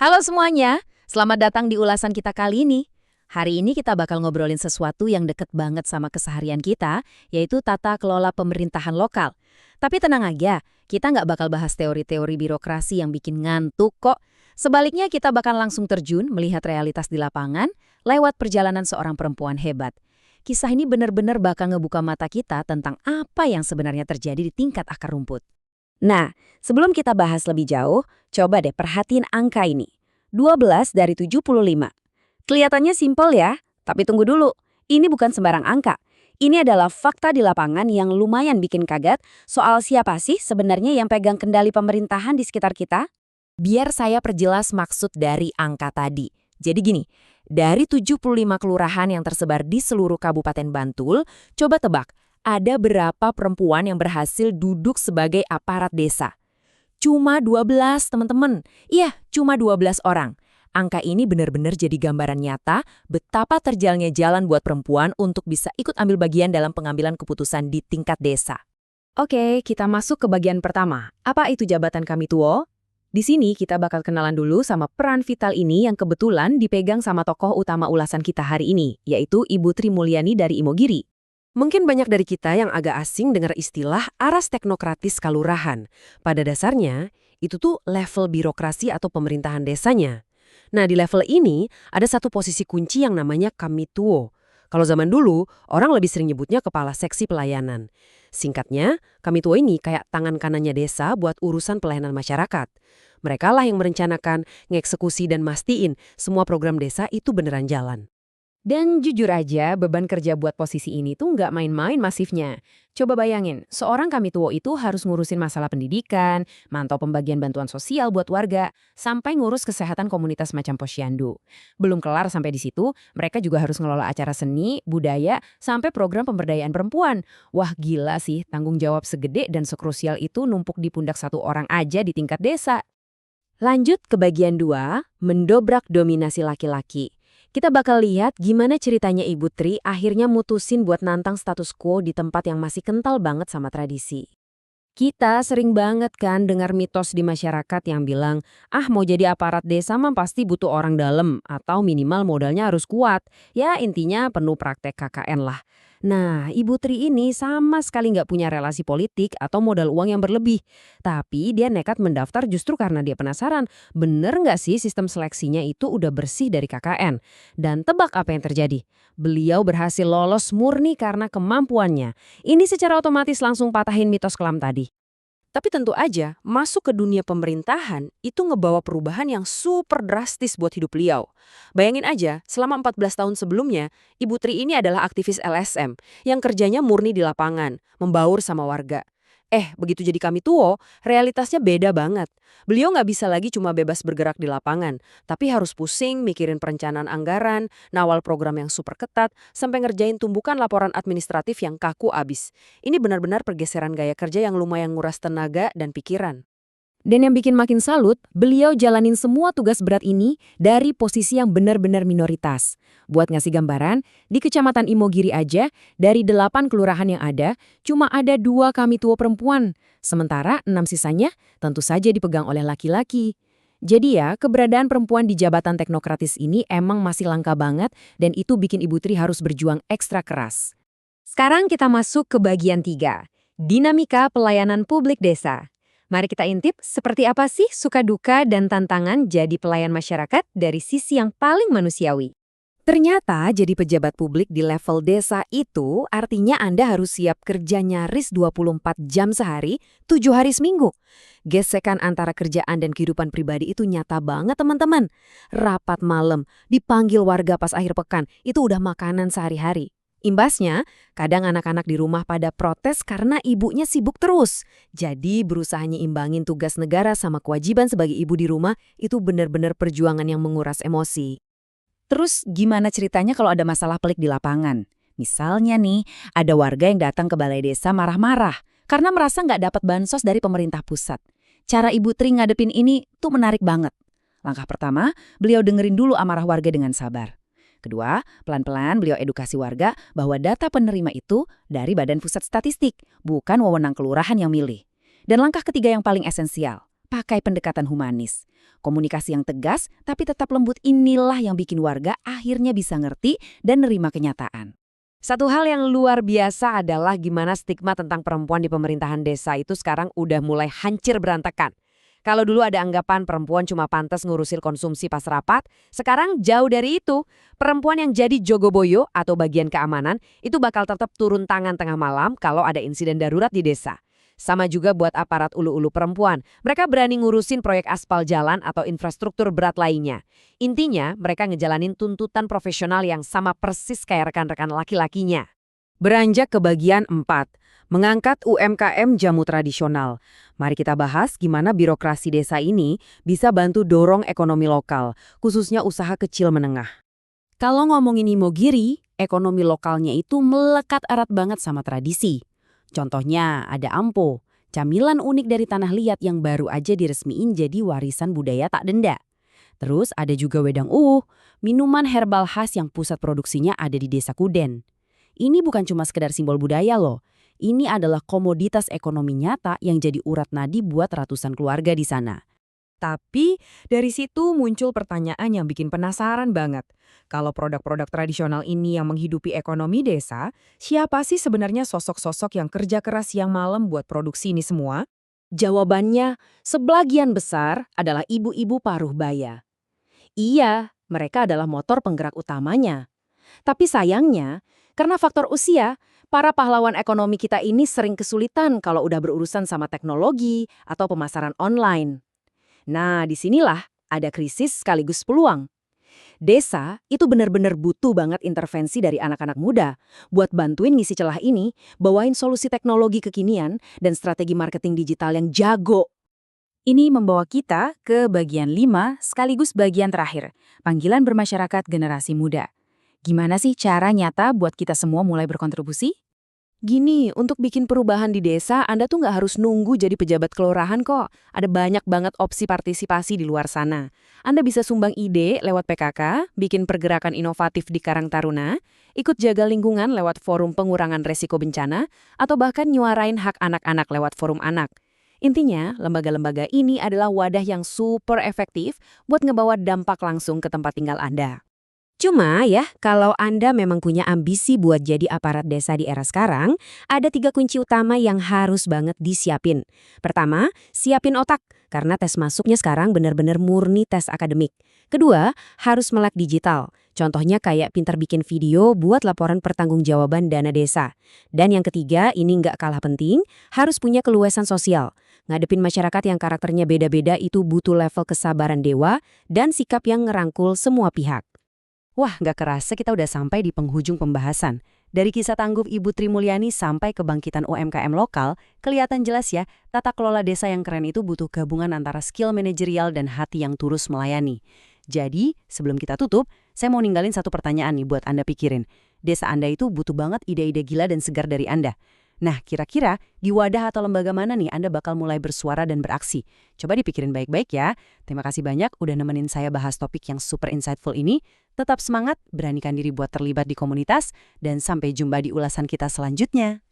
Halo semuanya, selamat datang di ulasan kita kali ini. Hari ini kita bakal ngobrolin sesuatu yang deket banget sama keseharian kita, yaitu tata kelola pemerintahan lokal. Tapi tenang aja, kita nggak bakal bahas teori-teori birokrasi yang bikin ngantuk kok. Sebaliknya kita bakal langsung terjun melihat realitas di lapangan lewat perjalanan seorang perempuan hebat. Kisah ini benar-benar bakal ngebuka mata kita tentang apa yang sebenarnya terjadi di tingkat akar rumput. Nah, sebelum kita bahas lebih jauh, coba deh perhatiin angka ini. 12 dari 75. Kelihatannya simpel ya, tapi tunggu dulu. Ini bukan sembarang angka. Ini adalah fakta di lapangan yang lumayan bikin kaget soal siapa sih sebenarnya yang pegang kendali pemerintahan di sekitar kita. Biar saya perjelas maksud dari angka tadi. Jadi gini, dari 75 kelurahan yang tersebar di seluruh Kabupaten Bantul, coba tebak, ada berapa perempuan yang berhasil duduk sebagai aparat desa? Cuma 12, teman-teman. Iya, cuma 12 orang. Angka ini benar-benar jadi gambaran nyata betapa terjalnya jalan buat perempuan untuk bisa ikut ambil bagian dalam pengambilan keputusan di tingkat desa. Oke, kita masuk ke bagian pertama. Apa itu jabatan kami tuo? Di sini kita bakal kenalan dulu sama peran vital ini yang kebetulan dipegang sama tokoh utama ulasan kita hari ini, yaitu Ibu Tri Mulyani dari Imogiri. Mungkin banyak dari kita yang agak asing dengar istilah aras teknokratis kalurahan. Pada dasarnya, itu tuh level birokrasi atau pemerintahan desanya. Nah, di level ini ada satu posisi kunci yang namanya kamituo. Kalau zaman dulu, orang lebih sering nyebutnya kepala seksi pelayanan. Singkatnya, kamituo ini kayak tangan kanannya desa buat urusan pelayanan masyarakat. Mereka lah yang merencanakan, ngeksekusi dan mastiin semua program desa itu beneran jalan. Dan jujur aja, beban kerja buat posisi ini tuh nggak main-main masifnya. Coba bayangin, seorang kamituo itu harus ngurusin masalah pendidikan, mantau pembagian bantuan sosial buat warga, sampai ngurus kesehatan komunitas macam posyandu. Belum kelar sampai di situ, mereka juga harus ngelola acara seni, budaya, sampai program pemberdayaan perempuan. Wah gila sih, tanggung jawab segede dan sekrusial itu numpuk di pundak satu orang aja di tingkat desa. Lanjut ke bagian 2, mendobrak dominasi laki-laki. Kita bakal lihat gimana ceritanya Ibu Tri akhirnya mutusin buat nantang status quo di tempat yang masih kental banget sama tradisi. Kita sering banget kan dengar mitos di masyarakat yang bilang, mau jadi aparat desa mah pasti butuh orang dalam atau minimal modalnya harus kuat. Ya intinya penuh praktek KKN lah. Nah, Ibu Tri ini sama sekali nggak punya relasi politik atau modal uang yang berlebih. Tapi dia nekat mendaftar justru karena dia penasaran, bener nggak sih sistem seleksinya itu udah bersih dari KKN? Dan tebak apa yang terjadi? Beliau berhasil lolos murni karena kemampuannya. Ini secara otomatis langsung patahin mitos kelam tadi. Tapi tentu aja, masuk ke dunia pemerintahan itu ngebawa perubahan yang super drastis buat hidup beliau. Bayangin aja, selama 14 tahun sebelumnya, Ibu Tri ini adalah aktivis LSM yang kerjanya murni di lapangan, membaur sama warga. Begitu jadi kamituo, realitasnya beda banget. Beliau nggak bisa lagi cuma bebas bergerak di lapangan, tapi harus pusing mikirin perencanaan anggaran, nawal program yang super ketat, sampai ngerjain tumbukan laporan administratif yang kaku abis. Ini benar-benar pergeseran gaya kerja yang lumayan nguras tenaga dan pikiran. Dan yang bikin makin salut, beliau jalanin semua tugas berat ini dari posisi yang benar-benar minoritas. Buat ngasih gambaran, di Kecamatan Imogiri aja, dari 8 kelurahan yang ada, cuma ada 2 kamituo perempuan. Sementara 6 sisanya tentu saja dipegang oleh laki-laki. Jadi ya, keberadaan perempuan di jabatan teknokratis ini emang masih langka banget dan itu bikin Ibu Tri harus berjuang ekstra keras. Sekarang kita masuk ke bagian 3, dinamika pelayanan publik desa. Mari kita intip seperti apa sih suka duka dan tantangan jadi pelayan masyarakat dari sisi yang paling manusiawi. Ternyata jadi pejabat publik di level desa itu artinya Anda harus siap kerja nyaris 24 jam sehari, 7 hari seminggu. Gesekan antara kerjaan dan kehidupan pribadi itu nyata banget teman-teman. Rapat malam, dipanggil warga pas akhir pekan, itu udah makanan sehari-hari. Imbasnya, kadang anak-anak di rumah pada protes karena ibunya sibuk terus. Jadi berusaha nyimbangin tugas negara sama kewajiban sebagai ibu di rumah itu benar-benar perjuangan yang menguras emosi. Terus gimana ceritanya kalau ada masalah pelik di lapangan? Misalnya nih, ada warga yang datang ke balai desa marah-marah karena merasa nggak dapat bansos dari pemerintah pusat. Cara Ibu Tri ngadepin ini tuh menarik banget. Langkah pertama, beliau dengerin dulu amarah warga dengan sabar. Kedua, pelan-pelan beliau edukasi warga bahwa data penerima itu dari Badan Pusat Statistik, bukan wewenang kelurahan yang milih. Dan langkah ketiga yang paling esensial, pakai pendekatan humanis. Komunikasi yang tegas tapi tetap lembut inilah yang bikin warga akhirnya bisa ngerti dan nerima kenyataan. Satu hal yang luar biasa adalah gimana stigma tentang perempuan di pemerintahan desa itu sekarang udah mulai hancur berantakan. Kalau dulu ada anggapan perempuan cuma pantas ngurusin konsumsi pas rapat, sekarang jauh dari itu. Perempuan yang jadi jogoboyo atau bagian keamanan itu bakal tetap turun tangan tengah malam kalau ada insiden darurat di desa. Sama juga buat aparat ulu-ulu perempuan. Mereka berani ngurusin proyek aspal jalan atau infrastruktur berat lainnya. Intinya, mereka ngejalanin tuntutan profesional yang sama persis kayak rekan-rekan laki-lakinya. Beranjak ke bagian 4, mengangkat UMKM jamu tradisional. Mari kita bahas gimana birokrasi desa ini bisa bantu dorong ekonomi lokal, khususnya usaha kecil menengah. Kalau ngomongin Imogiri, ekonomi lokalnya itu melekat erat banget sama tradisi. Contohnya ada ampo, camilan unik dari tanah liat yang baru aja diresmiin jadi warisan budaya tak denda. Terus ada juga wedang minuman herbal khas yang pusat produksinya ada di Desa Kuden. Ini bukan cuma sekedar simbol budaya loh. Ini adalah komoditas ekonomi nyata yang jadi urat nadi buat ratusan keluarga di sana. Tapi dari situ muncul pertanyaan yang bikin penasaran banget. Kalau produk-produk tradisional ini yang menghidupi ekonomi desa, siapa sih sebenarnya sosok-sosok yang kerja keras siang malam buat produksi ini semua? Jawabannya, sebagian besar adalah ibu-ibu paruh baya. Iya, mereka adalah motor penggerak utamanya. Tapi sayangnya, karena faktor usia, para pahlawan ekonomi kita ini sering kesulitan kalau udah berurusan sama teknologi atau pemasaran online. Nah, disinilah ada krisis sekaligus peluang. Desa itu benar-benar butuh banget intervensi dari anak-anak muda buat bantuin ngisi celah ini, bawain solusi teknologi kekinian dan strategi marketing digital yang jago. Ini membawa kita ke bagian 5 sekaligus bagian terakhir, panggilan bermasyarakat generasi muda. Gimana sih cara nyata buat kita semua mulai berkontribusi? Gini, untuk bikin perubahan di desa, Anda tuh nggak harus nunggu jadi pejabat kelurahan kok. Ada banyak banget opsi partisipasi di luar sana. Anda bisa sumbang ide lewat PKK, bikin pergerakan inovatif di Karang Taruna, ikut jaga lingkungan lewat forum pengurangan resiko bencana, atau bahkan nyuarain hak anak-anak lewat forum anak. Intinya, lembaga-lembaga ini adalah wadah yang super efektif buat ngebawa dampak langsung ke tempat tinggal Anda. Cuma ya, kalau Anda memang punya ambisi buat jadi aparat desa di era sekarang, ada 3 kunci utama yang harus banget disiapin. Pertama, siapin otak, karena tes masuknya sekarang benar-benar murni tes akademik. Kedua, harus melek digital. Contohnya kayak pintar bikin video buat laporan pertanggungjawaban dana desa. Dan yang ketiga, ini nggak kalah penting, harus punya keluasan sosial. Ngadepin masyarakat yang karakternya beda-beda itu butuh level kesabaran dewa dan sikap yang ngerangkul semua pihak. Wah, nggak kerasa kita udah sampai di penghujung pembahasan. Dari kisah tangguh Ibu Tri Mulyani sampai kebangkitan UMKM lokal, kelihatan jelas ya, tata kelola desa yang keren itu butuh gabungan antara skill manajerial dan hati yang tulus melayani. Jadi, sebelum kita tutup, saya mau ninggalin satu pertanyaan nih buat Anda pikirin. Desa Anda itu butuh banget ide-ide gila dan segar dari Anda. Nah, kira-kira di wadah atau lembaga mana nih Anda bakal mulai bersuara dan beraksi? Coba dipikirin baik-baik ya. Terima kasih banyak udah nemenin saya bahas topik yang super insightful ini. Tetap semangat, beranikan diri buat terlibat di komunitas, dan sampai jumpa di ulasan kita selanjutnya.